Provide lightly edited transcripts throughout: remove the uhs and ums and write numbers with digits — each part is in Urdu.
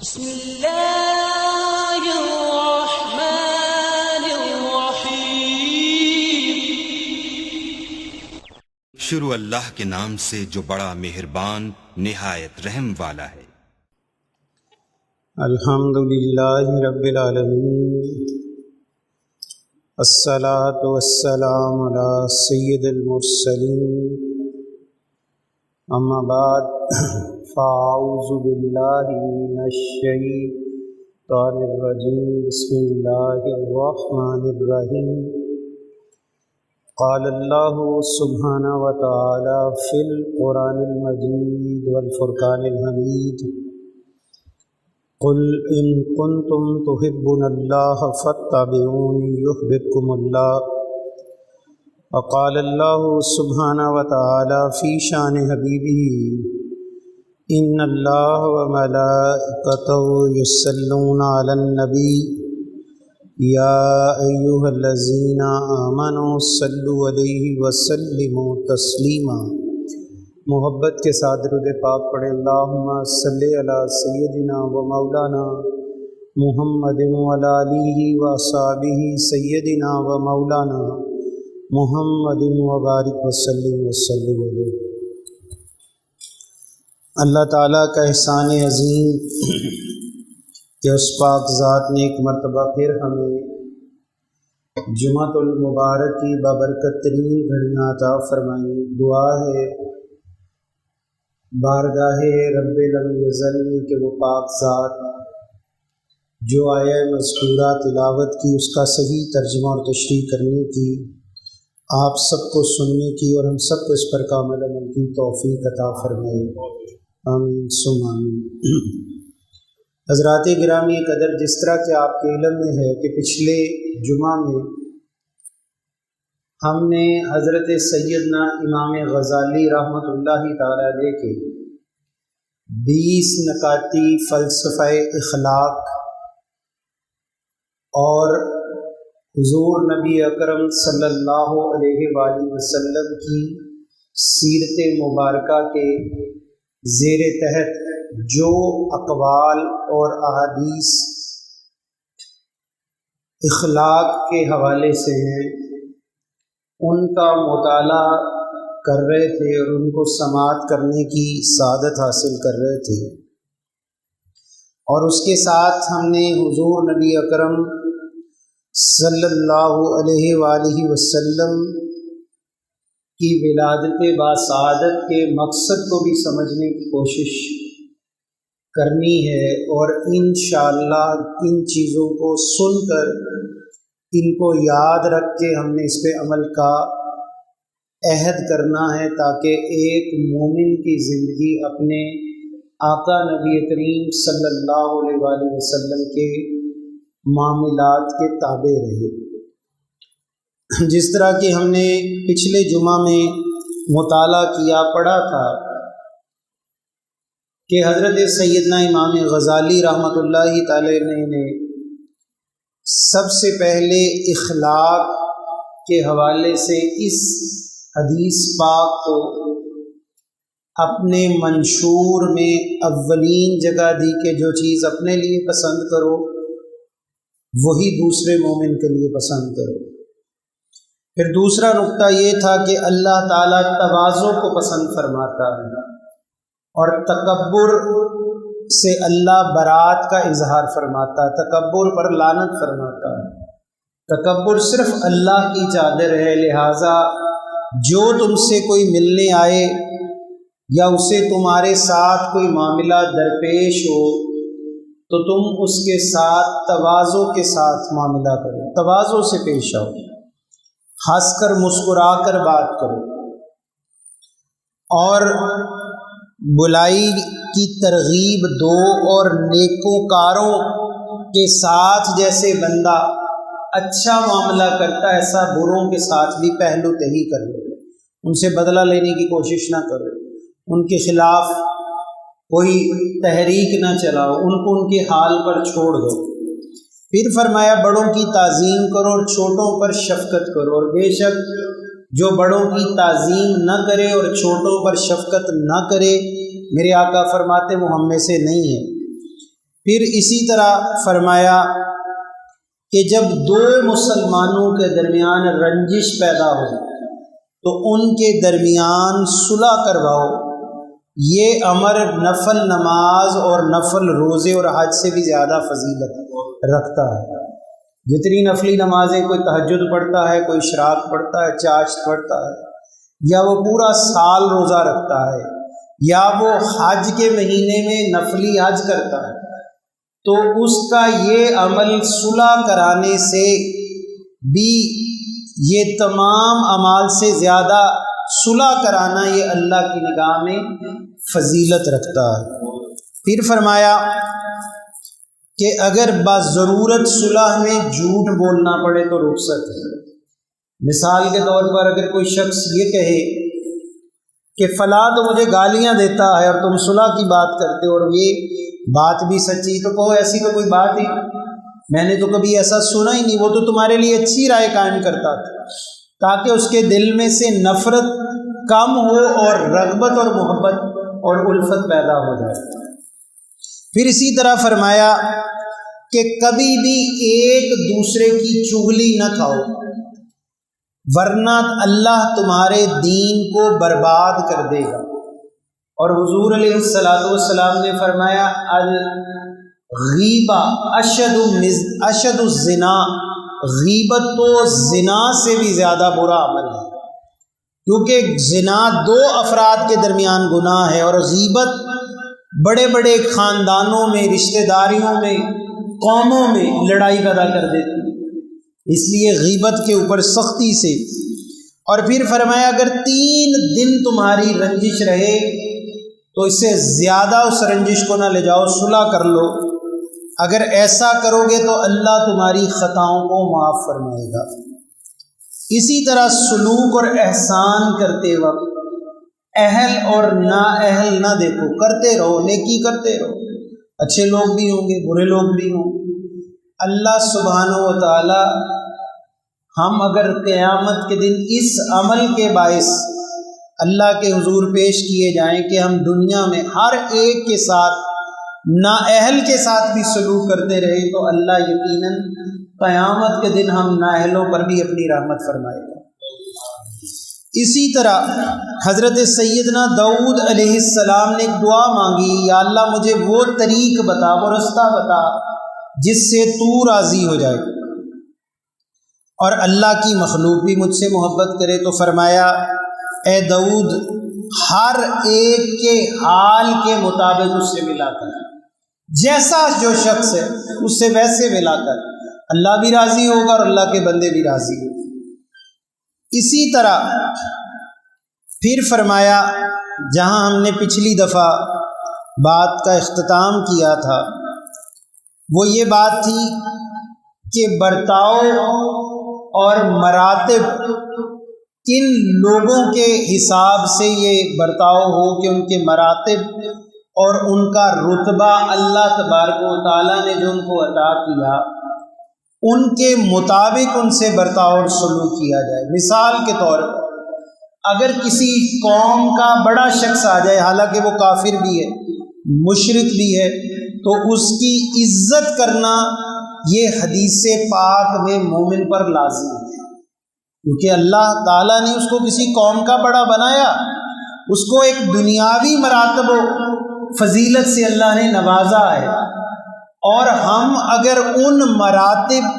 بسم اللہ الرحمن الرحیم۔ شروع اللہ کے نام سے جو بڑا مہربان نہایت رحم والا ہے۔ الحمد للہ رب العالمین، الصلاۃ والسلام علی سید المرسلین، اما بعد فاعوذ باللہ من الشیطان الرجیم، بسم اللہ الرحمن الرحیم۔ قال اللہ سبحانہ وتعالی فی القرآن المجید والفرقان الحمید، قل ان کنتم تحبون اللہ فاتبعونی یحببکم اللہ۔ وقال اللہ سبحانہ وتعالی فی شان حبیبہ، ان اللہ وملائکتہ یصلون علی النبی یا ایہا الذین آمنوا صلوا علیہ وسلموا تسلیما۔ محبت کے ساتھ درود پاک پڑھیں۔ اللہم صلی علی سیدنا و مولانا محمد وعلی آلہ و اصحابہ سیدنا و مولانا محمد وبارک وسلم علیہ۔ اللہ تعالیٰ کا احسان عظیم کہ اس پاک ذات نے ایک مرتبہ پھر ہمیں جمعۃ المبارک کی بابرکت ترین گھڑیاں عطا فرمائیں۔ دعا ہے بارگاہ رب لم یزل میں کہ وہ پاک ذات جو آیہ مذکورہ تلاوت کی اس کا صحیح ترجمہ اور تشریح کرنے کی، آپ سب کو سننے کی اور ہم سب کو اس پر کامل عمل کی توفیق عطا فرمائے، آمین ثم آمین۔ حضرات گرامی قدر، جس طرح کہ آپ کے علم میں ہے کہ پچھلے جمعہ میں ہم نے حضرت سیدنا امام غزالی رحمۃ اللہ تعالی علیہ کے 20 نکاتی فلسفہ اخلاق اور حضور نبی اکرم صلی اللہ علیہ وآلہ وسلم کی سیرت مبارکہ کے زیر تحت جو اقوال اور احادیث اخلاق کے حوالے سے ہیں ان کا مطالعہ کر رہے تھے اور ان کو سماعت کرنے کی سعادت حاصل کر رہے تھے، اور اس کے ساتھ ہم نے حضور نبی اکرم صلی اللہ علیہ وآلہ وسلم کی ولادت باسعادت کے مقصد کو بھی سمجھنے کی کوشش کرنی ہے، اور انشاءاللہ ان چیزوں کو سن کر ان کو یاد رکھ کے ہم نے اس پہ عمل کا عہد کرنا ہے، تاکہ ایک مومن کی زندگی اپنے آقا نبی کریم صلی اللہ علیہ وآلہ وسلم کے معاملات کے تابع رہے۔ جس طرح کہ ہم نے پچھلے جمعہ میں مطالعہ کیا، پڑھا تھا کہ حضرت سیدنا امام غزالی رحمۃ اللہ تعالی نے سب سے پہلے اخلاق کے حوالے سے اس حدیث پاک کو اپنے منشور میں اولین جگہ دی کہ جو چیز اپنے لیے پسند کرو وہی دوسرے مومن کے لیے پسند کرو۔ پھر دوسرا نقطہ یہ تھا کہ اللہ تعالیٰ تواضع کو پسند فرماتا ہے، اور تکبر سے اللہ برات کا اظہار فرماتا ہے، تکبر پر لعنت فرماتا ہے۔ تکبر صرف اللہ کی چادر ہے، لہٰذا جو تم سے کوئی ملنے آئے یا اسے تمہارے ساتھ کوئی معاملہ درپیش ہو تو تم اس کے ساتھ تواضع کے ساتھ معاملہ کرو، تواضع سے پیش آؤ، ہنس کر مسکرا کر بات کرو، اور بلائی کی ترغیب دو، اور نیکوکاروں کے ساتھ جیسے بندہ اچھا معاملہ کرتا ہے ایسا بروں کے ساتھ بھی پہلو تہی کر لو، ان سے بدلہ لینے کی کوشش نہ کرو، ان کے خلاف کوئی تحریک نہ چلاؤ، ان کو ان کے حال پر چھوڑ دو۔ پھر فرمایا بڑوں کی تعظیم کرو اور چھوٹوں پر شفقت کرو، اور بے شک جو بڑوں کی تعظیم نہ کرے اور چھوٹوں پر شفقت نہ کرے، میرے آقا فرماتے وہ ہم میں سے نہیں ہے۔ پھر اسی طرح فرمایا کہ جب دو مسلمانوں کے درمیان رنجش پیدا ہو تو ان کے درمیان صلح کرواؤ. یہ امر نفل نماز اور نفل روزے اور حج سے بھی زیادہ فضیلت رکھتا ہے. جتنی نفلی نمازیں کوئی تہجد پڑھتا ہے، کوئی اشراق پڑھتا ہے، چاشت پڑھتا ہے، یا وہ پورا سال روزہ رکھتا ہے، یا وہ حج کے مہینے میں نفلی حج کرتا ہے، تو اس کا یہ عمل صلح کرانے سے بھی، یہ تمام اعمال سے زیادہ صلح کرانا یہ اللہ کی نگاہ میں فضیلت رکھتا ہے. پھر فرمایا کہ اگر بضرورت صلح میں جھوٹ بولنا پڑے تو رخصت ہے. مثال کے طور پر اگر کوئی شخص یہ کہے کہ فلاں تو مجھے گالیاں دیتا ہے اور تم صلح کی بات کرتے ہو اور یہ بات بھی سچی، تو کہو ایسی تو کوئی بات ہی، میں نے تو کبھی ایسا سنا ہی نہیں، وہ تو تمہارے لیے اچھی رائے قائم کرتا تھا، تاکہ اس کے دل میں سے نفرت کم ہو اور رغبت اور محبت اور الفت پیدا ہو جائے. پھر اسی طرح فرمایا کہ کبھی بھی ایک دوسرے کی چغلی نہ کھاؤ، ورنہ اللہ تمہارے دین کو برباد کر دے گا. اور حضور علیہ السلام نے فرمایا الغیبہ اشد الزنا، غیبت تو زنا سے بھی زیادہ برا عمل ہے، کیونکہ زنا دو افراد کے درمیان گناہ ہے، اور غیبت بڑے بڑے خاندانوں میں، رشتہ داریوں میں، قوموں میں لڑائی پیدا کر دیتی ہے. اس لیے غیبت کے اوپر سختی سے. اور پھر فرمایا اگر 3 دن تمہاری رنجش رہے تو اس سے زیادہ اس رنجش کو نہ لے جاؤ، صلح کر لو. اگر ایسا کرو گے تو اللہ تمہاری خطاؤں کو معاف فرمائے گا. اسی طرح سلوک اور احسان کرتے وقت اہل اور نااہل نہ دیکھو، کرتے رہو، نیکی کرتے رہو. اچھے لوگ بھی ہوں گے، برے لوگ بھی ہوں گے. اللہ سبحانہ و تعالی ہم اگر قیامت کے دن اس عمل کے باعث اللہ کے حضور پیش کیے جائیں کہ ہم دنیا میں ہر ایک کے ساتھ، نااہل کے ساتھ بھی سلوک کرتے رہیں، تو اللہ یقیناً قیامت کے دن ہم نااہلوں پر بھی اپنی رحمت فرمائے گا. اسی طرح حضرت سیدنا داؤد علیہ السلام نے ایک دعا مانگی، یا اللہ مجھے وہ طریق بتا، وہ رستہ بتا جس سے تو راضی ہو جائے اور اللہ کی مخلوق بھی مجھ سے محبت کرے. تو فرمایا اے داؤد ہر ایک کے حال کے مطابق اس سے ملا کر، جیسا جو شخص ہے اس سے ویسے ملا کر، اللہ بھی راضی ہوگا اور اللہ کے بندے بھی راضی ہوں گے. اسی طرح پھر فرمایا، جہاں ہم نے پچھلی دفعہ بات کا اختتام کیا تھا وہ یہ بات تھی کہ برتاؤ اور مراتب، کن لوگوں کے حساب سے یہ برتاؤ ہو کہ ان کے مراتب اور ان کا رتبہ اللہ تبارک و تعالیٰ نے جو ان کو عطا کیا ان کے مطابق ان سے برتاؤ اور سلوک کیا جائے. مثال کے طور پر اگر کسی قوم کا بڑا شخص آ جائے، حالانکہ وہ کافر بھی ہے، مشرک بھی ہے، تو اس کی عزت کرنا یہ حدیث پاک میں مومن پر لازم ہے، کیونکہ اللہ تعالیٰ نے اس کو کسی قوم کا بڑا بنایا، اس کو ایک دنیاوی مراتب و فضیلت سے اللہ نے نوازا ہے. اور ہم اگر ان مراتب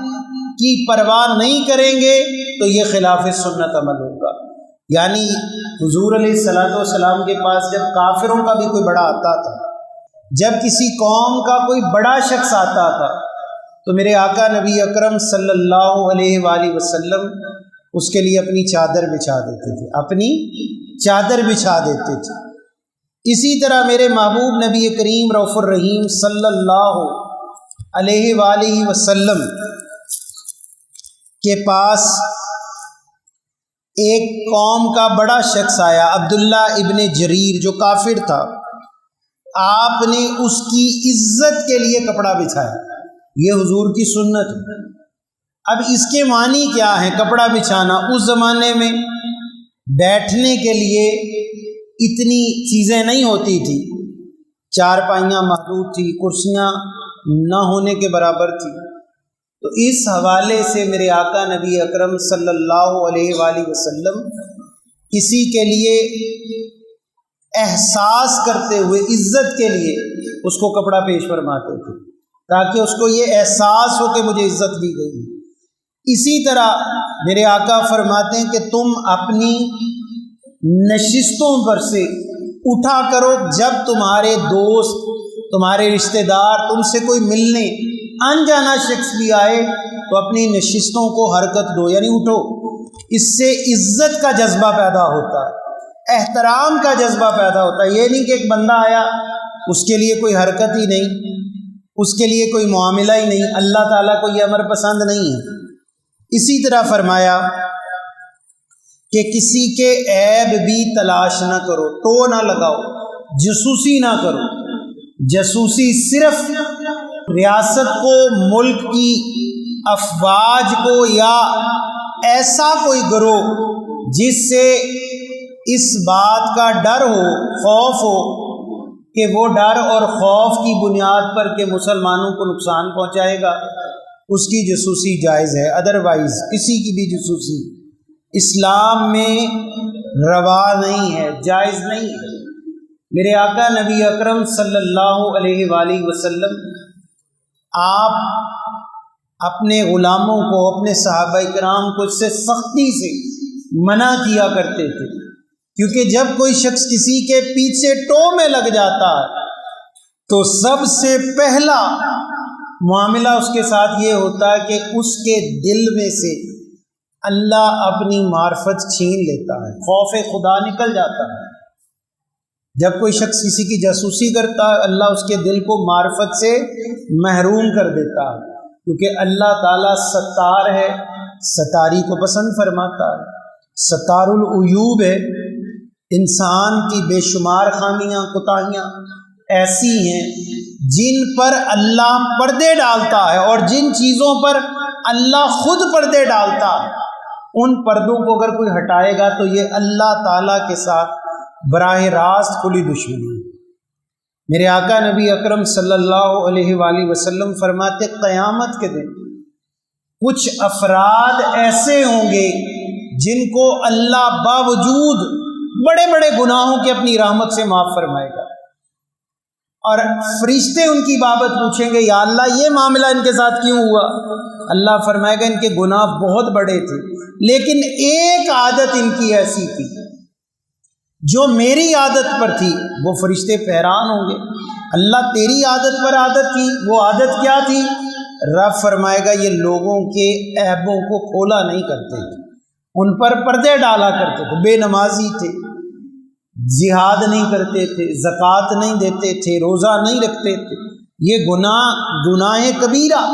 کی پرواہ نہیں کریں گے تو یہ خلاف سنت عمل ہوگا. یعنی حضور علیہ السلام کے پاس جب کافروں کا بھی کوئی بڑا آتا تھا، جب کسی قوم کا کوئی بڑا شخص آتا تھا، تو میرے آقا نبی اکرم صلی اللہ علیہ وآلہ وسلم اس کے لیے اپنی چادر بچھا دیتے تھے، اپنی چادر بچھا دیتے تھے. اسی طرح میرے محبوب نبی کریم رؤوف الرحیم صلی اللہ علیہ وآلہ وسلم کے پاس ایک قوم کا بڑا شخص آیا، عبداللہ ابن جریر، جو کافر تھا. آپ نے اس کی عزت کے لیے کپڑا بچھایا، یہ حضور کی سنت ہے. اب اس کے معنی کیا ہے کپڑا بچھانا؟ اس زمانے میں بیٹھنے کے لیے اتنی چیزیں نہیں ہوتی تھی، چارپائیاں محدود تھی، کرسیاں نہ ہونے کے برابر تھی۔ تو اس حوالے سے میرے آقا نبی اکرم صلی اللہ علیہ وآلہ وسلم کسی کے لیے احساس کرتے ہوئے عزت کے لیے اس کو کپڑا پیش فرماتے تھے، تاکہ اس کو یہ احساس ہو کہ مجھے عزت دی گئی۔ اسی طرح میرے آقا فرماتے ہیں کہ تم اپنی نشستوں پر سے اٹھا کرو، جب تمہارے دوست، تمہارے رشتہ دار تم سے کوئی ملنے انجانا شخص بھی آئے تو اپنی نشستوں کو حرکت دو، یعنی اٹھو۔ اس سے عزت کا جذبہ پیدا ہوتا ہے، احترام کا جذبہ پیدا ہوتا ہے۔ یہ نہیں کہ ایک بندہ آیا اس کے لیے کوئی حرکت ہی نہیں، اس کے لیے کوئی معاملہ ہی نہیں، اللہ تعالیٰ کو یہ امر پسند نہیں ہے۔ اسی طرح فرمایا کہ کسی کے عیب بھی تلاش نہ کرو، تو نہ لگاؤ، جاسوسی نہ کرو۔ جاسوسی صرف ریاست کو، ملک کی افواج کو، یا ایسا کوئی گروہ جس سے اس بات کا ڈر ہو، خوف ہو کہ وہ ڈر اور خوف کی بنیاد پر کہ مسلمانوں کو نقصان پہنچائے گا، اس کی جاسوسی جائز ہے۔ ادروائز کسی کی بھی جاسوسی اسلام میں روا نہیں ہے، جائز نہیں ہے۔ میرے آقا نبی اکرم صلی اللہ علیہ وآلہ وسلم آپ اپنے غلاموں کو، اپنے صحابہ کرام کو اس سے سختی سے منع کیا کرتے تھے، کیونکہ جب کوئی شخص کسی کے پیچھے ٹو میں لگ جاتا ہے تو سب سے پہلا معاملہ اس کے ساتھ یہ ہوتا ہے کہ اس کے دل میں سے اللہ اپنی معرفت چھین لیتا ہے، خوف خدا نکل جاتا ہے۔ جب کوئی شخص کسی کی جاسوسی کرتا ہے، اللہ اس کے دل کو معرفت سے محروم کر دیتا ہے، کیونکہ اللہ تعالیٰ ستار ہے، ستاری کو پسند فرماتا ہے، ستار العیوب ہے۔ انسان کی بے شمار خامیاں، کوتاہیاں ایسی ہیں جن پر اللہ پردے ڈالتا ہے، اور جن چیزوں پر اللہ خود پردے ڈالتا ہے، ان پردوں کو اگر کوئی ہٹائے گا تو یہ اللہ تعالیٰ کے ساتھ براہ راست کھلی دشمنی ہے۔ میرے آقا نبی اکرم صلی اللہ علیہ وآلہ وسلم فرماتے قیامت کے دن کچھ افراد ایسے ہوں گے جن کو اللہ باوجود بڑے بڑے گناہوں کے اپنی رحمت سے معاف فرمائے گا، اور فرشتے ان کی بابت پوچھیں گے یا اللہ یہ معاملہ ان کے ساتھ کیوں ہوا؟ اللہ فرمائے گا ان کے گناہ بہت بڑے تھے، لیکن ایک عادت ان کی ایسی تھی جو میری عادت پر تھی۔ وہ فرشتے حیران ہوں گے، اللہ تیری عادت پر عادت تھی، وہ عادت کیا تھی؟ رب فرمائے گا یہ لوگوں کے عیبوں کو کھولا نہیں کرتے تھے، ان پر پردے ڈالا کرتے تھے، بے نمازی تھے، جہاد نہیں کرتے تھے، زکوٰۃ نہیں دیتے تھے، روزہ نہیں رکھتے تھے، یہ گناہ کبیرہ۔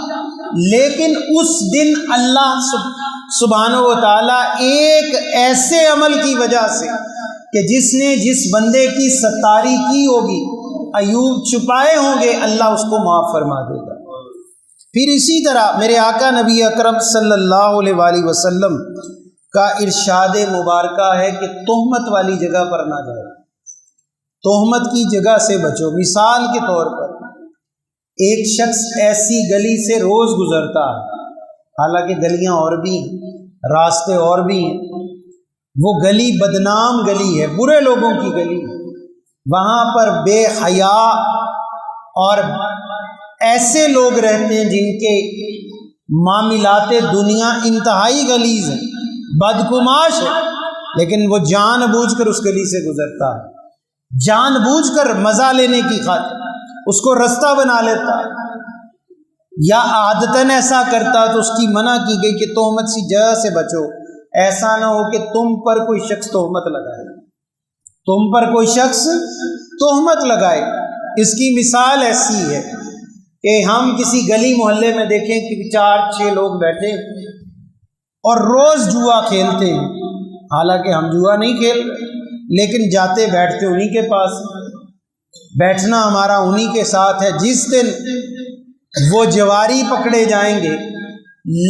لیکن اس دن اللہ سبحانہ و تعالیٰ ایک ایسے عمل کی وجہ سے کہ جس نے جس بندے کی ستاری کی ہوگی، عیوب چھپائے ہوں گے، اللہ اس کو معاف فرما دے گا۔ پھر اسی طرح میرے آقا نبی اکرم صلی اللہ علیہ وآلہ وسلم کا ارشاد مبارکہ ہے کہ تہمت والی جگہ پر نہ جاؤ، تہمت کی جگہ سے بچو۔ مثال کے طور پر ایک شخص ایسی گلی سے روز گزرتا ہے، حالانکہ گلیاں اور بھی ہیں، راستے اور بھی ہیں، وہ گلی بدنام گلی ہے، برے لوگوں کی گلی ہے، وہاں پر بے حیا اور ایسے لوگ رہتے ہیں جن کے معاملات دنیا انتہائی غلیظ ہیں، بدگماش ہے، لیکن وہ جان بوجھ کر اس گلی سے گزرتا ہے، جان بوجھ کر مزہ لینے کی خاطر اس کو رستہ بنا لیتا ہے، یا عادتاً ایسا کرتا تو اس کی منع کی گئی کہ تہمت سی جگہ سے بچو، ایسا نہ ہو کہ تم پر کوئی شخص تہمت لگائے، تم پر کوئی شخص تہمت لگائے۔ اس کی مثال ایسی ہے کہ ہم کسی گلی محلے میں دیکھیں کہ 4-6 لوگ بیٹھے اور روز جوا کھیلتے ہیں، حالانکہ ہم جوا نہیں کھیل رہے، لیکن جاتے بیٹھتے انہی کے پاس، بیٹھنا ہمارا انہی کے ساتھ ہے۔ جس دن وہ جواری پکڑے جائیں گے،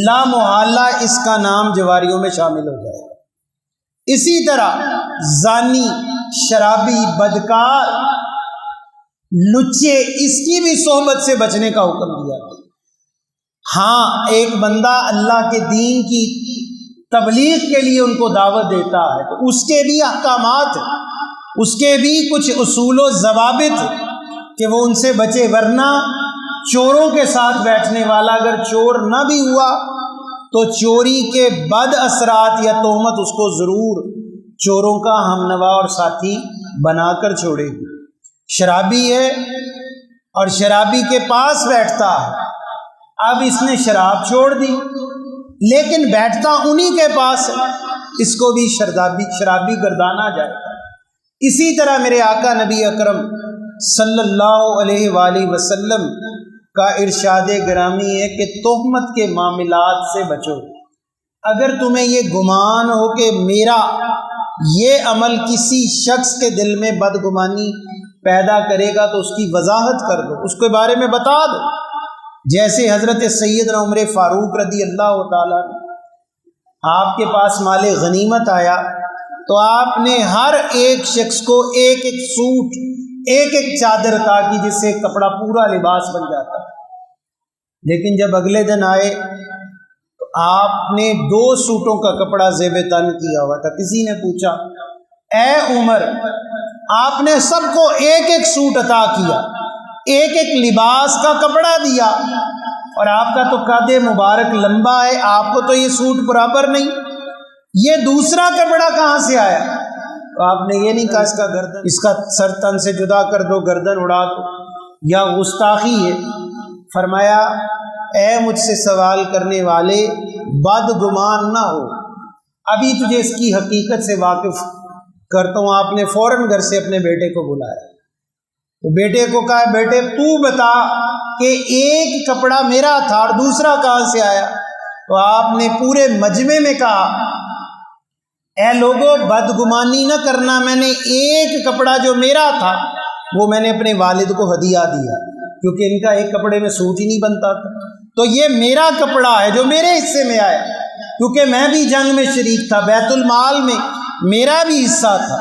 لا محالہ اس کا نام جواریوں میں شامل ہو جائے گا۔ اسی طرح زانی، شرابی، بدکار لچے، اس کی بھی صحبت سے بچنے کا حکم دیا گیا۔ ہاں، ایک بندہ اللہ کے دین کی تبلیغ کے لیے ان کو دعوت دیتا ہے تو اس کے بھی احکامات ہیں، اس کے بھی کچھ اصول و ضوابط ہیں کہ وہ ان سے بچے، ورنہ چوروں کے ساتھ بیٹھنے والا اگر چور نہ بھی ہوا تو چوری کے بد اثرات یا تہمت اس کو ضرور چوروں کا ہمنوا اور ساتھی بنا کر چھوڑے گی۔ شرابی ہے اور شرابی کے پاس بیٹھتا ہے، اب اس نے شراب چھوڑ دی لیکن بیٹھتا انہی کے پاس ہے، اس کو بھی شرابی گردانا جائے گا۔ اسی طرح میرے آقا نبی اکرم صلی اللہ علیہ وآلہ وسلم کا ارشاد گرامی ہے کہ تہمت کے معاملات سے بچو۔ اگر تمہیں یہ گمان ہو کہ میرا یہ عمل کسی شخص کے دل میں بدگمانی پیدا کرے گا تو اس کی وضاحت کر دو، اس کے بارے میں بتا دو۔ جیسے حضرت سیدنا عمر فاروق رضی اللہ تعالیٰ آپ کے پاس مال غنیمت آیا تو آپ نے ہر ایک شخص کو ایک ایک سوٹ، ایک ایک چادر عطا کی، جس سے کپڑا پورا لباس بن جاتا۔ لیکن جب اگلے دن آئے تو آپ نے 2 سوٹوں کا کپڑا زیب تن کیا ہوا تھا۔ کسی نے پوچھا اے عمر، آپ نے سب کو ایک ایک سوٹ عطا کیا، ایک ایک لباس کا کپڑا دیا، اور آپ کا تو قد مبارک لمبا ہے، آپ کو تو یہ سوٹ برابر نہیں، یہ دوسرا کپڑا کہاں سے آیا؟ تو آپ نے یہ نہیں کہا اس کا سر تن سے جدا کر دو، گردن اڑا دو، یا گستاخی ہے۔ فرمایا اے مجھ سے سوال کرنے والے، بدگمان نہ ہو، ابھی تجھے اس کی حقیقت سے واقف کرتا ہوں۔ آپ نے فوراً گھر سے اپنے بیٹے کو بلایا تو بیٹے کو کہا بیٹے تو بتا کہ ایک کپڑا میرا تھا اور دوسرا کہاں سے آیا؟ تو آپ نے پورے مجمع میں کہا اے لوگوں، بدگمانی نہ کرنا، میں نے ایک کپڑا جو میرا تھا وہ میں نے اپنے والد کو ہدیہ دیا، کیونکہ ان کا ایک کپڑے میں سوٹ ہی نہیں بنتا تھا، تو یہ میرا کپڑا ہے جو میرے حصے میں آیا، کیونکہ میں بھی جنگ میں شریک تھا، بیت المال میں میرا بھی حصہ تھا۔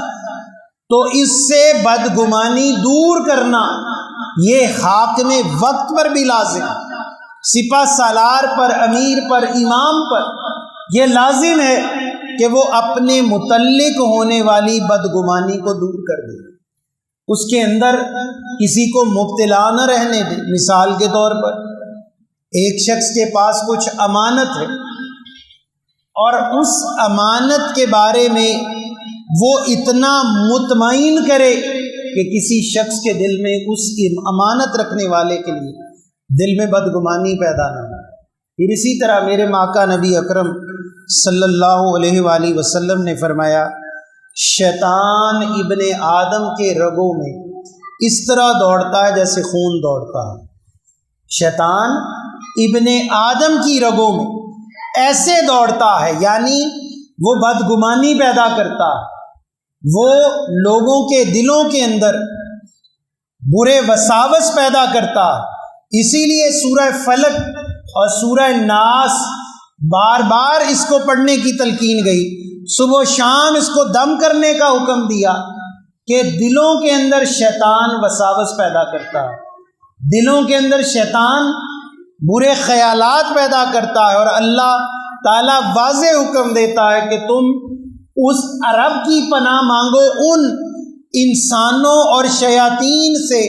تو اس سے بدگمانی دور کرنا یہ حاکم وقت پر بھی لازم، سپہ سالار پر، امیر پر، امام پر یہ لازم ہے کہ وہ اپنے متعلق ہونے والی بدگمانی کو دور کر دے، اس کے اندر کسی کو مبتلا نہ رہنے دے۔ مثال کے طور پر ایک شخص کے پاس کچھ امانت ہے اور اس امانت کے بارے میں وہ اتنا مطمئن کرے کہ کسی شخص کے دل میں اس امانت رکھنے والے کے لیے دل میں بدگمانی پیدا نہ ہو۔ پھر اسی طرح میرے آقا نبی اکرم صلی اللہ علیہ وآلہ وسلم نے فرمایا شیطان ابن آدم کے رگوں میں اس طرح دوڑتا ہے جیسے خون دوڑتا ہے۔ شیطان ابن آدم کی رگوں میں ایسے دوڑتا ہے، یعنی وہ بدگمانی پیدا کرتا ہے، وہ لوگوں کے دلوں کے اندر برے وساوس پیدا کرتا ہے۔ اسی لیے سورہ فلق اور سورہ ناس بار بار اس کو پڑھنے کی تلقین گئی، صبح و شام اس کو دم کرنے کا حکم دیا کہ دلوں کے اندر شیطان وساوس پیدا کرتا ہے، دلوں کے اندر شیطان برے خیالات پیدا کرتا ہے، اور اللہ تعالیٰ واضح حکم دیتا ہے کہ تم اس عرب کی پناہ مانگو ان انسانوں اور شیاطین سے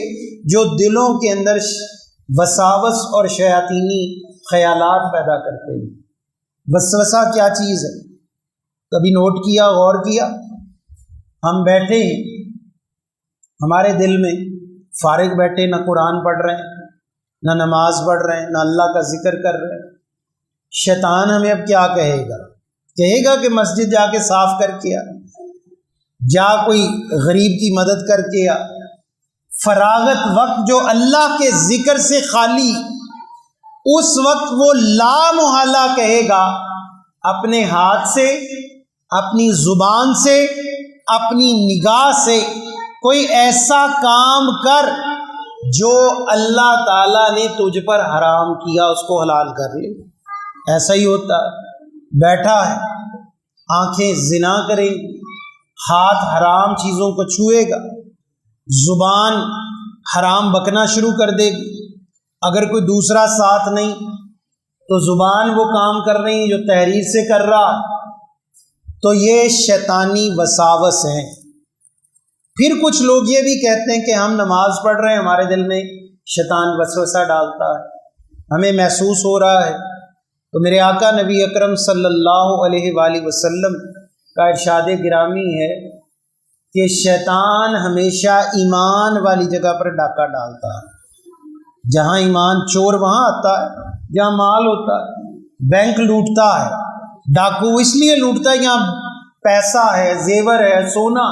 جو دلوں کے اندر وساوس اور شیاطینی خیالات پیدا کرتے ہیں۔ وسوسہ کیا چیز ہے؟ کبھی نوٹ کیا، غور کیا؟ ہم بیٹھے ہیں، ہمارے دل میں فارغ بیٹھے، نہ قرآن پڑھ رہے ہیں، نہ نماز پڑھ رہے ہیں، نہ اللہ کا ذکر کر رہے ہیں۔ شیطان ہمیں اب کیا کہے گا؟ کہے گا کہ مسجد جا کے صاف کر کے آ، جا کوئی غریب کی مدد کر کے آ۔ فراغت وقت جو اللہ کے ذکر سے خالی، اس وقت وہ لا محالہ کہے گا اپنے ہاتھ سے، اپنی زبان سے، اپنی نگاہ سے کوئی ایسا کام کر جو اللہ تعالیٰ نے تجھ پر حرام کیا، اس کو حلال کر لے۔ ایسا ہی ہوتا ہے، بیٹھا ہے، آنکھیں زنا کریں گی، ہاتھ حرام چیزوں کو چھوئے گا، زبان حرام بکنا شروع کر دے گی۔ اگر کوئی دوسرا ساتھ نہیں تو زبان وہ کام کر رہی ہے جو تحریر سے کر رہا، تو یہ شیطانی وساوس ہیں۔ پھر کچھ لوگ یہ بھی کہتے ہیں کہ ہم نماز پڑھ رہے ہیں، ہمارے دل میں شیطان وسوسہ ڈالتا ہے، ہمیں محسوس ہو رہا ہے۔ تو میرے آقا نبی اکرم صلی اللہ علیہ وآلہ وسلم کا ارشاد گرامی ہے کہ شیطان ہمیشہ ایمان والی جگہ پر ڈاکہ ڈالتا ہے۔ جہاں ایمان چور وہاں آتا ہے، جہاں مال ہوتا ہے۔ بینک لوٹتا ہے، ڈاکو اس لیے لوٹتا ہے یہاں پیسہ ہے، زیور ہے، سونا،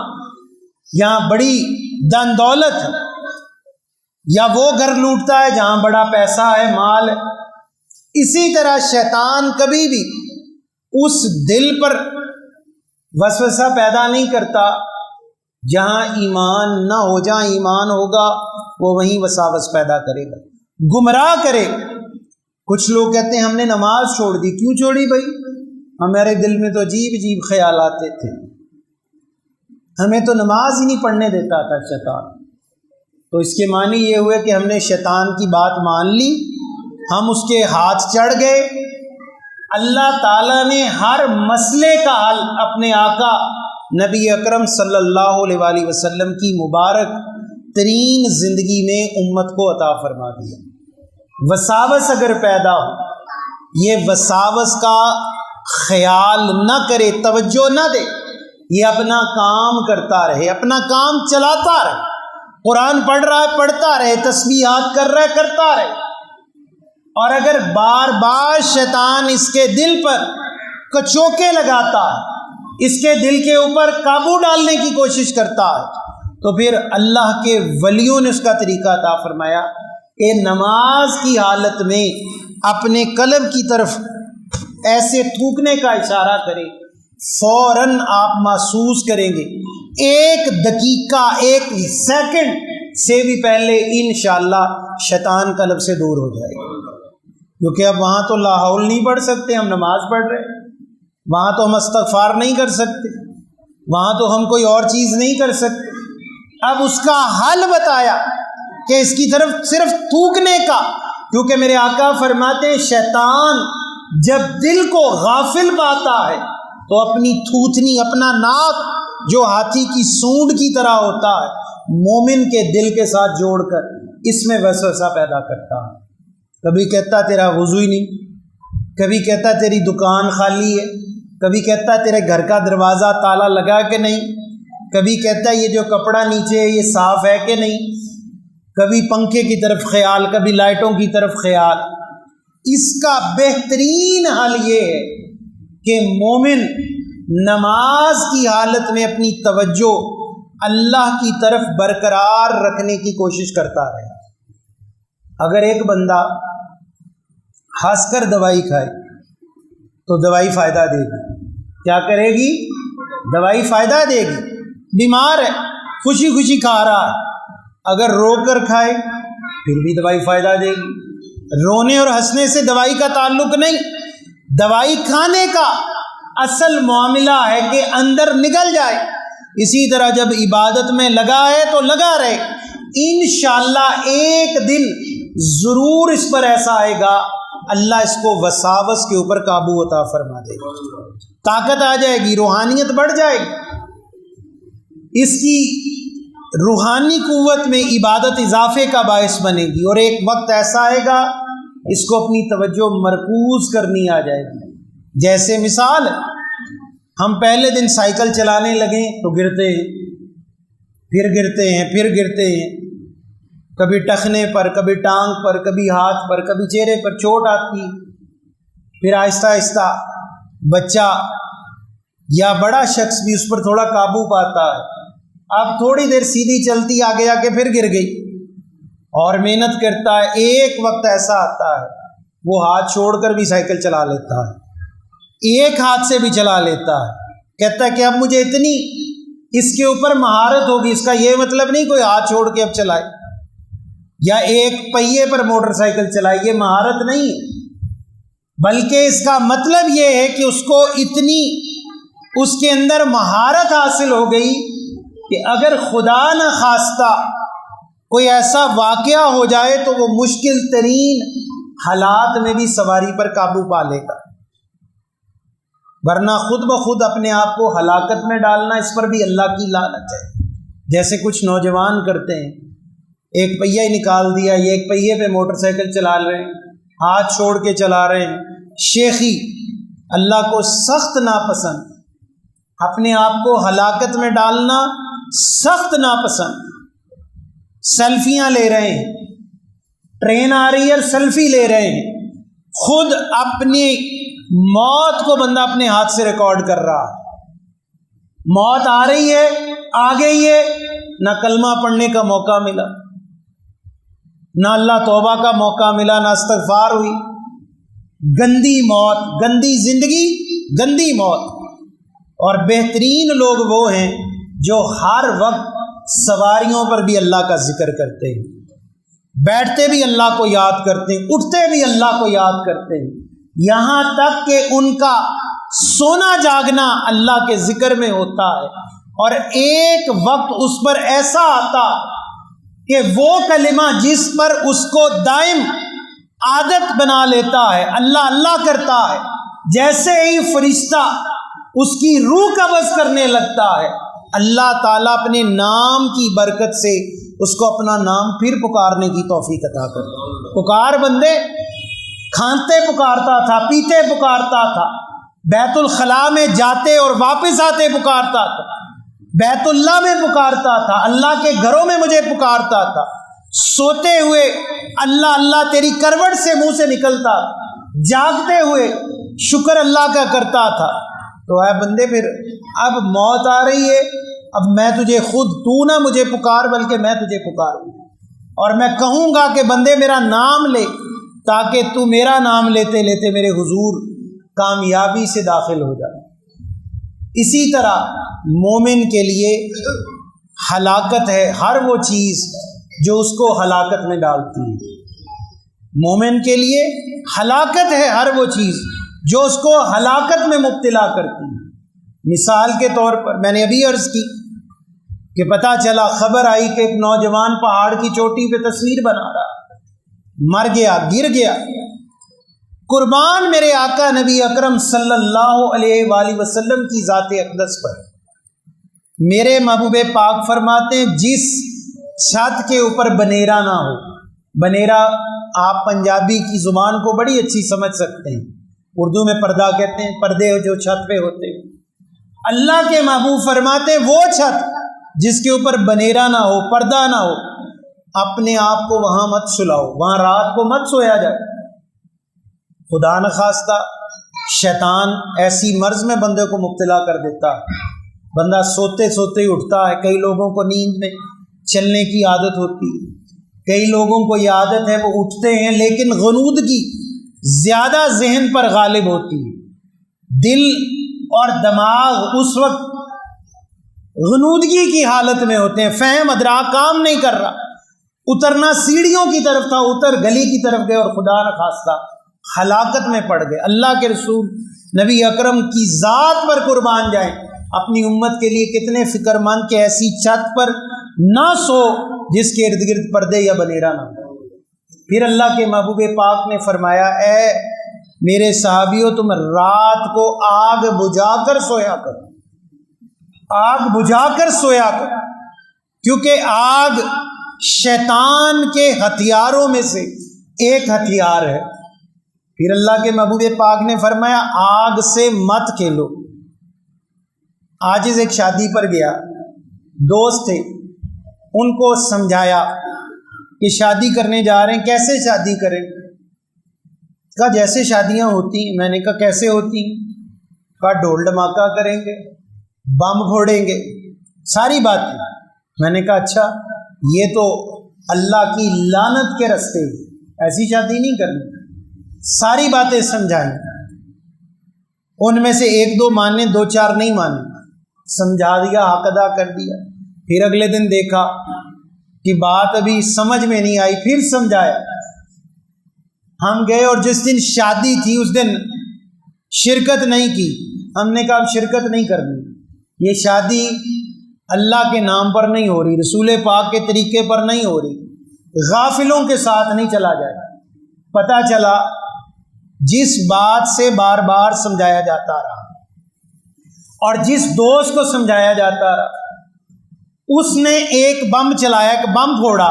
یہاں بڑی دن دولت ہے۔ یا وہ گھر لوٹتا ہے جہاں بڑا پیسہ ہے، مال ہے۔ اسی طرح شیطان کبھی بھی اس دل پر وسوسہ پیدا نہیں کرتا جہاں ایمان نہ ہو۔ جہاں ایمان ہوگا وہ وہیں وساوس پیدا کرے گا، گمراہ کرے گا۔ کچھ لوگ کہتے ہیں ہم نے نماز چھوڑ دی۔ کیوں چھوڑی بھائی؟ ہمارے دل میں تو عجیب عجیب خیال آتے تھے، ہمیں تو نماز ہی نہیں پڑھنے دیتا تھا شیطان۔ تو اس کے معنی یہ ہوئے کہ ہم نے شیطان کی بات مان لی، ہم اس کے ہاتھ چڑھ گئے۔ اللہ تعالیٰ نے ہر مسئلے کا حل اپنے آقا نبی اکرم صلی اللہ علیہ وآلہ وسلم کی مبارک ترین زندگی میں امت کو عطا فرما دیا۔ وساوس اگر پیدا ہو، یہ وساوس کا خیال نہ کرے، توجہ نہ دے، یہ اپنا کام کرتا رہے، اپنا کام چلاتا رہے، قرآن پڑھ رہا ہے پڑھتا رہے، تسبیحات کر رہا ہے کرتا رہے۔ اور اگر بار بار شیطان اس کے دل پر کچوکے لگاتا ہے، اس کے دل کے اوپر قابو ڈالنے کی کوشش کرتا ہے، تو پھر اللہ کے ولیوں نے اس کا طریقہ عطا فرمایا کہ نماز کی حالت میں اپنے قلب کی طرف ایسے تھوکنے کا اشارہ کرے، فوراً آپ محسوس کریں گے 1 دقیقہ 1 سیکنڈ سے بھی پہلے انشاءاللہ شیطان قلب سے دور ہو جائے گا۔ کیونکہ اب وہاں تو لا حول نہیں پڑھ سکتے، ہم نماز پڑھ رہے ہیں، وہاں تو ہم استغفار نہیں کر سکتے، وہاں تو ہم کوئی اور چیز نہیں کر سکتے۔ اب اس کا حل بتایا کہ اس کی طرف صرف تھوکنے کا، کیونکہ میرے آقا فرماتے ہیں شیطان جب دل کو غافل پاتا ہے تو اپنی تھوتنی، اپنا ناک جو ہاتھی کی سونڈ کی طرح ہوتا ہے، مومن کے دل کے ساتھ جوڑ کر اس میں وسوسہ پیدا کرتا ہے۔ کبھی کہتا تیرا وضو ہی نہیں، کبھی کہتا تیری دکان خالی ہے، کبھی کہتا تیرے گھر کا دروازہ تالا لگا کہ نہیں، کبھی کہتا یہ جو کپڑا نیچے ہے یہ صاف ہے کہ نہیں، کبھی پنکھے کی طرف خیال، کبھی لائٹوں کی طرف خیال۔ اس کا بہترین حل یہ ہے کہ مومن نماز کی حالت میں اپنی توجہ اللہ کی طرف برقرار رکھنے کی کوشش کرتا رہے۔ اگر ایک بندہ ہنس کر دوائی کھائے تو دوائی فائدہ دے گی، کیا کرے گی؟ دوائی فائدہ دے گی۔ بیمار ہے، خوشی خوشی کھا رہا ہے، اگر رو کر کھائے پھر بھی دوائی فائدہ دے گی۔ رونے اور ہنسنے سے دوائی کا تعلق نہیں، دوائی کھانے کا اصل معاملہ ہے کہ اندر نگل جائے۔ اسی طرح جب عبادت میں لگا ہے تو لگا رہے، انشاءاللہ ایک دن ضرور اس پر ایسا آئے گا اللہ اس کو وساوس کے اوپر قابو عطا فرما دے گا، طاقت آ جائے گی، روحانیت بڑھ جائے گی، اس کی روحانی قوت میں عبادت اضافے کا باعث بنے گی، اور ایک وقت ایسا آئے گا اس کو اپنی توجہ مرکوز کرنی آ جائے گی۔ جیسے مثال ہم پہلے دن سائیکل چلانے لگیں تو گرتے ہیں، پھر گرتے ہیں، پھر گرتے ہیں، کبھی ٹخنے پر، کبھی ٹانگ پر، کبھی ہاتھ پر، کبھی چہرے پر چوٹ آتی، پھر آہستہ آہستہ بچہ یا بڑا شخص بھی اس پر تھوڑا قابو پاتا ہے۔ اب تھوڑی دیر سیدھی چلتی، آگے آ کے پھر گر گئی، اور محنت کرتا ہے، ایک وقت ایسا آتا ہے وہ ہاتھ چھوڑ کر بھی سائیکل چلا لیتا ہے، ایک ہاتھ سے بھی چلا لیتا ہے، کہتا ہے کہ اب مجھے اتنی اس کے اوپر مہارت ہوگی۔ اس کا یہ مطلب نہیں کوئی ہاتھ چھوڑ کے اب چلائے یا ایک پہیے پر موٹر سائیکل چلائے، یہ مہارت نہیں ہے، بلکہ اس کا مطلب یہ ہے کہ اس کو اتنی اس کے اندر مہارت حاصل ہو گئی کہ اگر خدا نہ خواستہ کوئی ایسا واقعہ ہو جائے تو وہ مشکل ترین حالات میں بھی سواری پر قابو پا لے گا، ورنہ خود بخود اپنے آپ کو ہلاکت میں ڈالنا، اس پر بھی اللہ کی لعنت ہے۔ جیسے کچھ نوجوان کرتے ہیں، ایک پہیہ ہی نکال دیا، یہ ایک پہیے پہ موٹر سائیکل چلا رہے ہیں، ہاتھ چھوڑ کے چلا رہے ہیں، شیخی، اللہ کو سخت ناپسند، اپنے آپ کو ہلاکت میں ڈالنا سخت ناپسند۔ سیلفیاں لے رہے ہیں، ٹرین آ رہی ہے سیلفی لے رہے ہیں، خود اپنی موت کو بندہ اپنے ہاتھ سے ریکارڈ کر رہا ہے۔ موت آ رہی ہے، آ گئی ہے، نہ کلمہ پڑھنے کا موقع ملا، نہ اللہ توبہ کا موقع ملا، نہ استغفار ہوئی۔ گندی موت، گندی زندگی، گندی موت۔ اور بہترین لوگ وہ ہیں جو ہر وقت سواریوں پر بھی اللہ کا ذکر کرتے ہیں، بیٹھتے بھی اللہ کو یاد کرتے ہیں، اٹھتے بھی اللہ کو یاد کرتے ہیں، یہاں تک کہ ان کا سونا جاگنا اللہ کے ذکر میں ہوتا ہے۔ اور ایک وقت اس پر ایسا آتا کہ وہ کلمہ جس پر اس کو دائم عادت بنا لیتا ہے، اللہ اللہ کرتا ہے، جیسے ہی فرشتہ اس کی روح قبض کرنے لگتا ہے، اللہ تعالیٰ اپنے نام کی برکت سے اس کو اپنا نام پھر پکارنے کی توفیق عطا کرتا ہے۔ پکار بندے، کھانتے پکارتا تھا، پیتے پکارتا تھا، بیت الخلاء میں جاتے اور واپس آتے پکارتا تھا، بیت اللہ میں پکارتا تھا، اللہ کے گھروں میں مجھے پکارتا تھا، سوتے ہوئے اللہ اللہ تیری کروٹ سے منہ سے نکلتا تھا، جاگتے ہوئے شکر اللہ کا کرتا تھا۔ تو اے بندے، پھر اب موت آ رہی ہے، اب میں تجھے خود، تو نہ مجھے پکار بلکہ میں تجھے پکاروں، اور میں کہوں گا کہ بندے میرا نام لے، تاکہ تو میرا نام لیتے لیتے میرے حضور کامیابی سے داخل ہو جائے۔ اسی طرح مومن کے لیے ہلاکت ہے ہر وہ چیز جو اس کو ہلاکت میں ڈالتی ہے۔ مومن کے لیے ہلاکت ہے ہر وہ چیز جو اس کو ہلاکت میں مبتلا کرتی ہے۔ مثال کے طور پر میں نے ابھی عرض کی کہ پتہ چلا، خبر آئی کہ ایک نوجوان پہاڑ کی چوٹی پہ تصویر بنا رہا، مر گیا، گر گیا۔ قربان میرے آقا نبی اکرم صلی اللہ علیہ وآلہ وسلم کی ذات اقدس پر، میرے محبوب پاک فرماتے ہیں جس چھت کے اوپر بنیرا نہ ہو، بنیرا آپ پنجابی کی زبان کو بڑی اچھی سمجھ سکتے ہیں، اردو میں پردہ کہتے ہیں، پردے جو چھت پہ ہوتے ہیں۔ اللہ کے محبوب فرماتے ہیں وہ چھت جس کے اوپر بنیرا نہ ہو، پردہ نہ ہو، اپنے آپ کو وہاں مت سلاؤ، وہاں رات کو مت سویا جائے۔ خدا نخواستہ شیطان ایسی مرض میں بندے کو مبتلا کر دیتا ہے، بندہ سوتے سوتے ہی اٹھتا ہے۔ کئی لوگوں کو نیند میں چلنے کی عادت ہوتی ہے، کئی لوگوں کو یہ عادت ہے وہ اٹھتے ہیں لیکن غنودگی زیادہ ذہن پر غالب ہوتی ہے، دل اور دماغ اس وقت غنودگی کی حالت میں ہوتے ہیں، فہم ادراک کام نہیں کر رہا، اترنا سیڑھیوں کی طرف تھا، اتر گلی کی طرف گئے اور خدا نخواستہ ہلاکت میں پڑ گئے۔ اللہ کے رسول نبی اکرم کی ذات پر قربان جائیں، اپنی امت کے لیے کتنے فکر مند کہ ایسی چھت پر نہ سو جس کے ارد گرد پردے یا بنیرا نہ ہو۔ پھر اللہ کے محبوب پاک نے فرمایا، اے میرے صحابیوں، تم رات کو آگ بجھا کر سویا کرو، آگ بجھا کر سویا کرو، کیونکہ آگ شیطان کے ہتھیاروں میں سے ایک ہتھیار ہے۔ پھر اللہ کے محبوب پاک نے فرمایا، آگ سے مت کھیلو۔ آج ایک شادی پر گیا، دوست تھے، ان کو سمجھایا کہ شادی کرنے جا رہے ہیں، کیسے شادی کریں؟ کہا جیسے شادیاں ہوتی ہیں۔ میں نے کہا کیسے ہوتی ہیں؟ کہا ڈھول ڈھماکہ کریں گے، بم پھوڑیں گے، ساری باتیں۔ میں نے کہا اچھا، یہ تو اللہ کی لعنت کے رستے، ایسی شادی نہیں کرنی۔ ساری باتیں سمجھائیں، ان میں سے ایک دو مانے، دو چار نہیں مانے، سمجھا دیا، حق ادا کر دیا۔ پھر اگلے دن دیکھا کہ بات ابھی سمجھ میں نہیں آئی، پھر سمجھایا۔ ہم گئے اور جس دن شادی تھی اس دن شرکت نہیں کی۔ ہم نے کہا اب شرکت نہیں کرنی، یہ شادی اللہ کے نام پر نہیں ہو رہی، رسول پاک کے طریقے پر نہیں ہو رہی، غافلوں کے ساتھ نہیں چلا جائے۔ پتہ چلا جس بات سے بار بار سمجھایا جاتا رہا اور جس دوست کو سمجھایا جاتا رہا، اس نے ایک بم چلایا، ایک بم پھوڑا،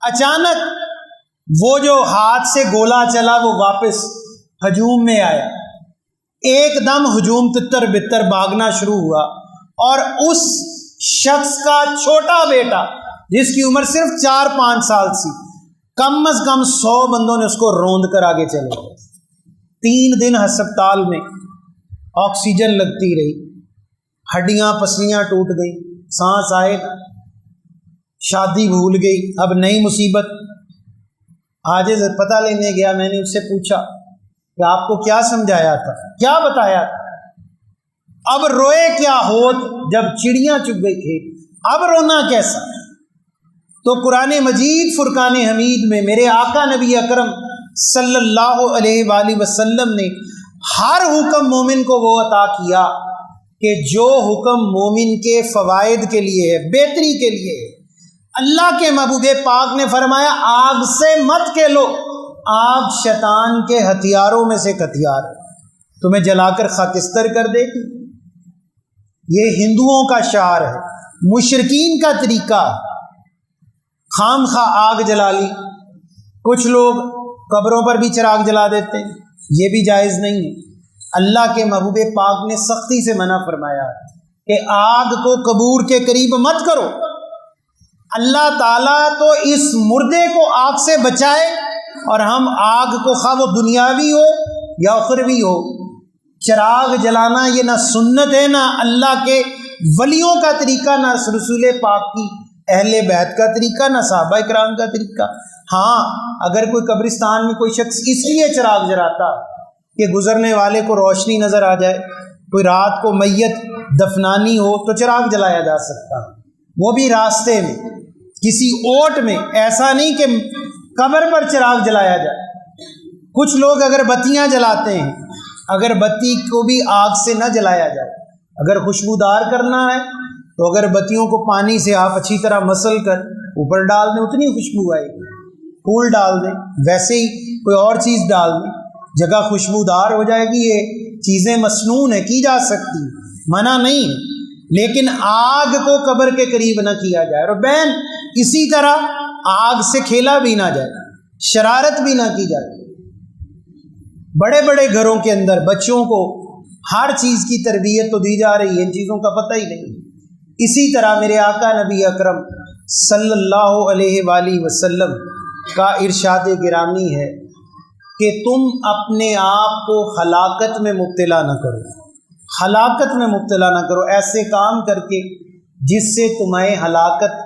اچانک وہ جو ہاتھ سے گولا چلا وہ واپس ہجوم میں آیا، ایک دم ہجوم تتر بتر بھاگنا شروع ہوا، اور اس شخص کا چھوٹا بیٹا جس کی عمر صرف 4-5 سال سی، کم از کم 100 بندوں نے اس کو روند کر آگے چلے گئے۔ 3 دن ہسپتال میں آکسیجن لگتی رہی، ہڈیاں پسلیاں ٹوٹ گئی، سانس آئے، شادی بھول گئی، اب نئی مصیبت۔ آج پتہ لینے گیا، میں نے اس سے پوچھا کہ آپ کو کیا سمجھایا تھا، کیا بتایا تھا؟ اب روئے کیا ہوت جب چڑیاں چگ گئی تھے، اب رونا کیسا؟ تو قرآن مجید فرقان حمید میں میرے آقا نبی اکرم صلی اللہ علیہ وآلہ وسلم نے ہر حکم مومن کو وہ عطا کیا کہ جو حکم مومن کے فوائد کے لیے ہے، بہتری کے لیے ہے۔ اللہ کے محبوب پاک نے فرمایا آگ سے مت کھیلو، آگ شیطان کے ہتھیاروں میں سے ایک ہتھیار ہے، تمہیں جلا کر خاکستر کر دے گی۔ یہ ہندوؤں کا شعار ہے، مشرکین کا طریقہ، خام خواہ آگ جلا لی۔ کچھ لوگ قبروں پر بھی چراغ جلا دیتے ہیں، یہ بھی جائز نہیں ہے۔ اللہ کے محبوب پاک نے سختی سے منع فرمایا کہ آگ کو قبور کے قریب مت کرو۔ اللہ تعالیٰ تو اس مردے کو آگ سے بچائے، اور ہم آگ کو خواہ وہ دنیاوی ہو یا اخروی ہو، چراغ جلانا یہ نہ سنت ہے، نہ اللہ کے ولیوں کا طریقہ، نہ رسول پاک کی اہل بیت کا طریقہ، نہ صحابہ کرام کا طریقہ۔ ہاں اگر کوئی قبرستان میں کوئی شخص اس لیے چراغ جلاتا کہ گزرنے والے کو روشنی نظر آ جائے، کوئی رات کو میت دفنانی ہو تو چراغ جلایا جا سکتا، وہ بھی راستے میں کسی اوٹ میں، ایسا نہیں کہ قبر پر چراغ جلایا جائے۔ کچھ لوگ اگر بتیاں جلاتے ہیں، اگر بتی کو بھی آگ سے نہ جلایا جائے، اگر خوشبودار کرنا ہے تو اگر بتیوں کو پانی سے آپ اچھی طرح مسل کر اوپر ڈال دیں اتنی خوشبو آئے گی، پھول ڈال دیں، ویسے ہی کوئی اور چیز ڈال دیں، جگہ خوشبودار ہو جائے گی۔ یہ چیزیں مسنون ہیں، کی جا سکتی، منع نہیں ہے، لیکن آگ کو قبر کے قریب نہ کیا جائے۔ اور بہن اسی طرح آگ سے کھیلا بھی نہ جائے، شرارت بھی نہ کی جائے۔ بڑے بڑے گھروں کے اندر بچوں کو ہر چیز کی تربیت تو دی جا رہی ہے، ان چیزوں کا پتہ ہی نہیں۔ اسی طرح میرے آقا نبی اکرم صلی اللہ علیہ وآلہ وسلم کا ارشاد گرامی ہے کہ تم اپنے آپ کو ہلاکت میں مبتلا نہ کرو، ہلاکت میں مبتلا نہ کرو، ایسے کام کر کے جس سے تمہیں ہلاکت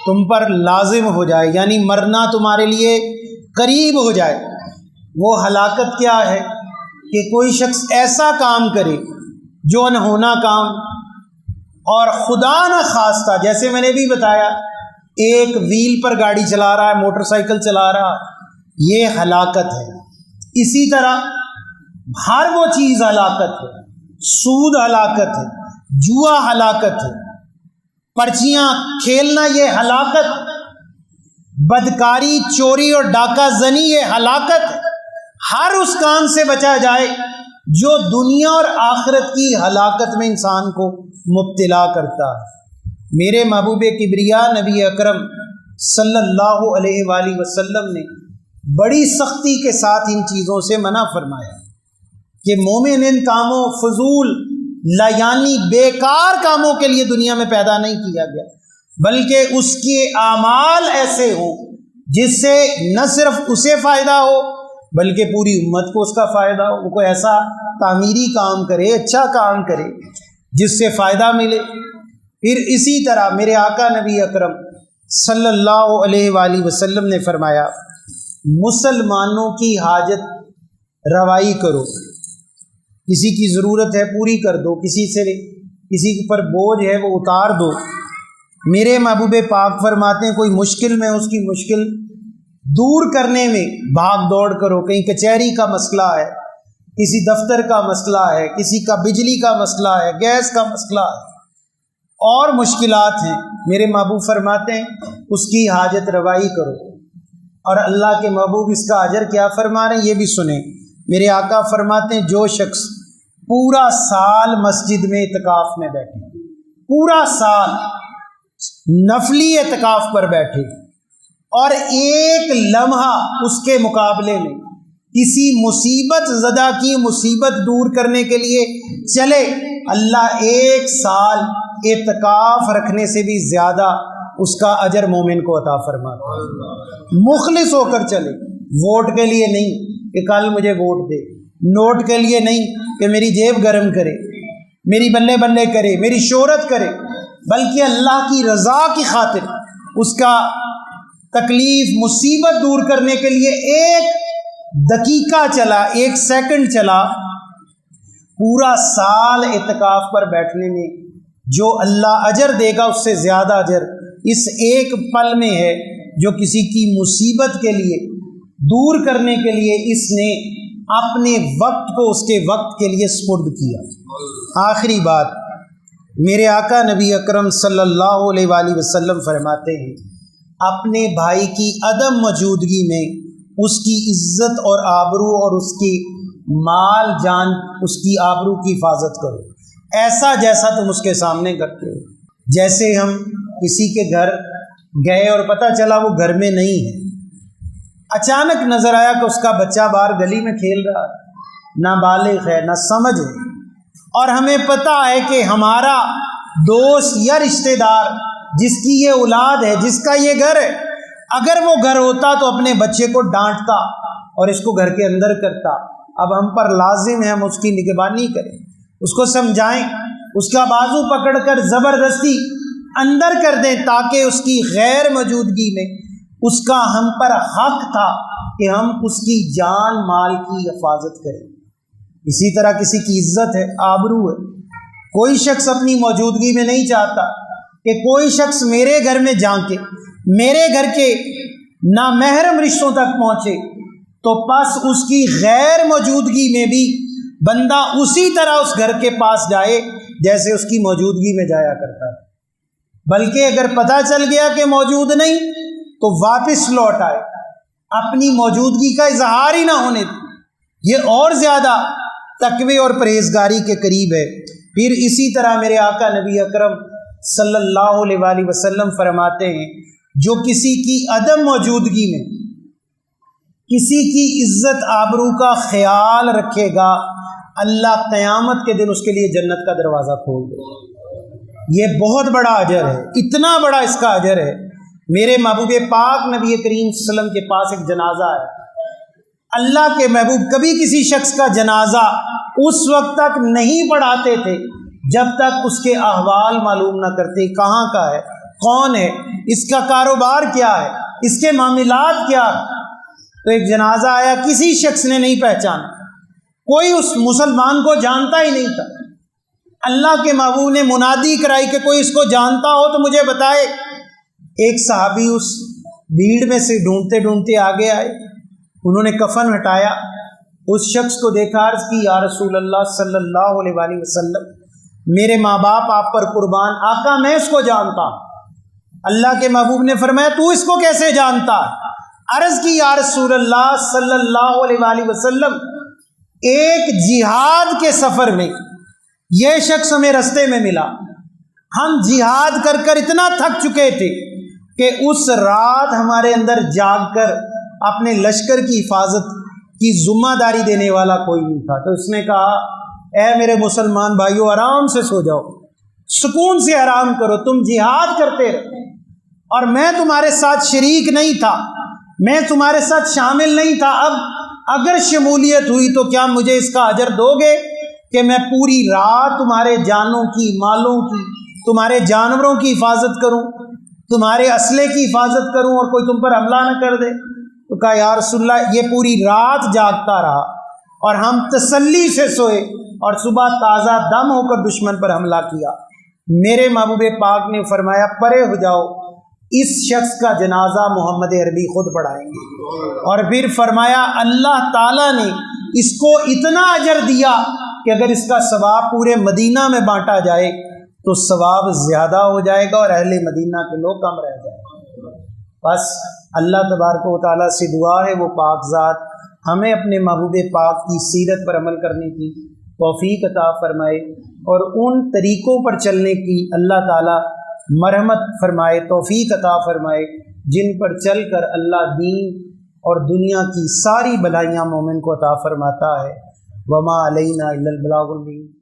تم پر لازم ہو جائے، یعنی مرنا تمہارے لیے قریب ہو جائے۔ وہ ہلاکت کیا ہے کہ کوئی شخص ایسا کام کرے جو انہونا کام، اور خدا نہ خواستہ، جیسے میں نے بھی بتایا، ایک ویل پر گاڑی چلا رہا ہے، موٹر سائیکل چلا رہا ہے، یہ ہلاکت ہے۔ اسی طرح ہر وہ چیز ہلاکت ہے، سود ہلاکت ہے، جوا ہلاکت ہے، پرچیاں کھیلنا یہ ہلاکت، بدکاری، چوری اور ڈاکہ زنی یہ ہلاکت ہے۔ ہر اس کام سے بچا جائے جو دنیا اور آخرت کی ہلاکت میں انسان کو مبتلا کرتا ہے۔ میرے محبوب کبریا نبی اکرم صلی اللہ علیہ وآلہ وسلم نے بڑی سختی کے ساتھ ان چیزوں سے منع فرمایا کہ مومن ان کاموں، فضول یعنی بیکار کاموں کے لیے دنیا میں پیدا نہیں کیا گیا، بلکہ اس کے اعمال ایسے ہوں جس سے نہ صرف اسے فائدہ ہو بلکہ پوری امت کو اس کا فائدہ ہو۔ وہ کوئی ایسا تعمیری کام کرے، اچھا کام کرے جس سے فائدہ ملے۔ پھر اسی طرح میرے آقا نبی اکرم صلی اللہ علیہ وآلہ وسلم نے فرمایا مسلمانوں کی حاجت روائی کرو، کسی کی ضرورت ہے پوری کر دو، کسی پر بوجھ ہے وہ اتار دو۔ میرے محبوب پاک فرماتے ہیں کوئی مشکل میں اس کی مشکل دور کرنے میں بھاگ دوڑ کرو، کہیں کچہری کا مسئلہ ہے، کسی دفتر کا مسئلہ ہے، کسی کا بجلی کا مسئلہ ہے، گیس کا مسئلہ ہے، اور مشکلات ہیں، میرے محبوب فرماتے ہیں اس کی حاجت روائی کرو، اور اللہ کے محبوب اس کا اجر کیا فرما رہے ہیں یہ بھی سنیں۔ میرے آقا فرماتے ہیں جو شخص پورا سال مسجد میں اعتکاف میں بیٹھے، پورا سال نفلی اعتکاف پر بیٹھے، اور ایک لمحہ اس کے مقابلے میں کسی مصیبت زدہ کی مصیبت دور کرنے کے لیے چلے، اللہ ایک سال اعتکاف رکھنے سے بھی زیادہ اس کا اجر مومن کو عطا فرماتا ہے۔ مخلص ہو کر چلے، ووٹ کے لیے نہیں کہ کل مجھے ووٹ دے، نوٹ کے لیے نہیں کہ میری جیب گرم کرے، میری بلے بلے کرے، میری شہرت کرے، بلکہ اللہ کی رضا کی خاطر اس کا تکلیف مصیبت دور کرنے کے لیے ایک دقیقہ چلا، ایک سیکنڈ چلا، پورا سال اعتکاف پر بیٹھنے میں جو اللہ اجر دے گا اس سے زیادہ اجر اس ایک پل میں ہے جو کسی کی مصیبت کے لیے دور کرنے کے لیے اس نے اپنے وقت کو اس کے وقت کے لیے سپرد کیا۔ آخری بات، میرے آقا نبی اکرم صلی اللہ علیہ وآلہ وسلم فرماتے ہیں اپنے بھائی کی عدم موجودگی میں اس کی عزت اور آبرو اور اس کی مال جان اس کی آبرو کی حفاظت کرو، ایسا جیسا تم اس کے سامنے کرتے ہو۔ جیسے ہم کسی کے گھر گئے اور پتہ چلا وہ گھر میں نہیں ہے، اچانک نظر آیا کہ اس کا بچہ باہر گلی میں کھیل رہا ہے، نہ بالغ ہے نہ سمجھ ہے، اور ہمیں پتہ ہے کہ ہمارا دوست یا رشتہ دار جس کی یہ اولاد ہے، جس کا یہ گھر ہے، اگر وہ گھر ہوتا تو اپنے بچے کو ڈانٹتا اور اس کو گھر کے اندر کرتا۔ اب ہم پر لازم ہے ہم اس کی نگہبانی کریں، اس کو سمجھائیں، اس کا بازو پکڑ کر زبردستی اندر کر دیں تاکہ اس کی غیر موجودگی میں اس کا ہم پر حق تھا کہ ہم اس کی جان مال کی حفاظت کریں۔ اسی طرح کسی کی عزت ہے، آبرو ہے، کوئی شخص اپنی موجودگی میں نہیں چاہتا کہ کوئی شخص میرے گھر میں جھانکے، میرے گھر کے نامحرم رشتوں تک پہنچے، تو پس اس کی غیر موجودگی میں بھی بندہ اسی طرح اس گھر کے پاس جائے جیسے اس کی موجودگی میں جایا کرتا ہے، بلکہ اگر پتہ چل گیا کہ موجود نہیں تو واپس لوٹ آئے، اپنی موجودگی کا اظہار ہی نہ ہونے دے۔ یہ اور زیادہ تقوی اور پرہیزگاری کے قریب ہے۔ پھر اسی طرح میرے آقا نبی اکرم صلی اللہ علیہ وآلہ وسلم فرماتے ہیں جو کسی کی عدم موجودگی میں کسی کی عزت آبرو کا خیال رکھے گا، اللہ قیامت کے دن اس کے لیے جنت کا دروازہ کھول دے۔ یہ بہت بڑا اجر ہے، اتنا بڑا اس کا اجر ہے۔ میرے محبوب پاک نبی کریم صلی اللہ علیہ وسلم کے پاس ایک جنازہ ہے، اللہ کے محبوب کبھی کسی شخص کا جنازہ اس وقت تک نہیں پڑھاتے تھے جب تک اس کے احوال معلوم نہ کرتے، کہاں کا ہے، کون ہے، اس کا کاروبار کیا ہے، اس کے معاملات کیا ہے۔ تو ایک جنازہ آیا، کسی شخص نے نہیں پہچانا، کوئی اس مسلمان کو جانتا ہی نہیں تھا۔ اللہ کے محبوب نے منادی کرائی کہ کوئی اس کو جانتا ہو تو مجھے بتائے۔ ایک صحابی اس بھیڑ میں سے ڈھونڈتے ڈھونڈتے آگے آئے، انہوں نے کفن ہٹایا، اس شخص کو دیکھا، عرض کی یا رسول اللہ صلی اللہ علیہ وآلہ وسلم میرے ماں باپ آپ پر قربان، آقا میں اس کو جانتا ہوں۔ اللہ کے محبوب نے فرمایا تو اس کو کیسے جانتا؟ عرض کی یا رسول اللہ صلی اللہ علیہ وآلہ وسلم ایک جہاد کے سفر میں یہ شخص ہمیں رستے میں ملا، ہم جہاد کر کر اتنا تھک چکے تھے کہ اس رات ہمارے اندر جاگ کر اپنے لشکر کی حفاظت کی ذمہ داری دینے والا کوئی نہیں تھا۔ تو اس نے کہا اے میرے مسلمان بھائیو آرام سے سو جاؤ، سکون سے آرام کرو، تم جہاد کرتے رہو اور میں تمہارے ساتھ شریک نہیں تھا، میں تمہارے ساتھ شامل نہیں تھا، اب اگر شمولیت ہوئی تو کیا مجھے اس کا اجر دو گے کہ میں پوری رات تمہارے جانوں کی، مالوں کی، تمہارے جانوروں کی حفاظت کروں، تمہارے اسلحے کی حفاظت کروں اور کوئی تم پر حملہ نہ کر دے؟ تو کہا یا رسول اللہ یہ پوری رات جاگتا رہا اور ہم تسلی سے سوئے اور صبح تازہ دم ہو کر دشمن پر حملہ کیا۔ میرے محبوب پاک نے فرمایا پرے ہو جاؤ، اس شخص کا جنازہ محمد عربی خود پڑھائیں گے۔ اور پھر فرمایا اللہ تعالیٰ نے اس کو اتنا اجر دیا کہ اگر اس کا ثواب پورے مدینہ میں بانٹا جائے تو ثواب زیادہ ہو جائے گا اور اہل مدینہ کے لوگ کم رہ جائیں گے۔ بس اللہ تبارک و تعالیٰ سے دعا ہے وہ پاک ذات ہمیں اپنے محبوب پاک کی سیرت پر عمل کرنے کی توفیق عطا فرمائے اور ان طریقوں پر چلنے کی اللہ تعالیٰ مرحمت فرمائے، توفیق عطا فرمائے جن پر چل کر اللہ دین اور دنیا کی ساری بلائیاں مومن کو عطا فرماتا ہے۔ وما علینا الا البلاغ المبین۔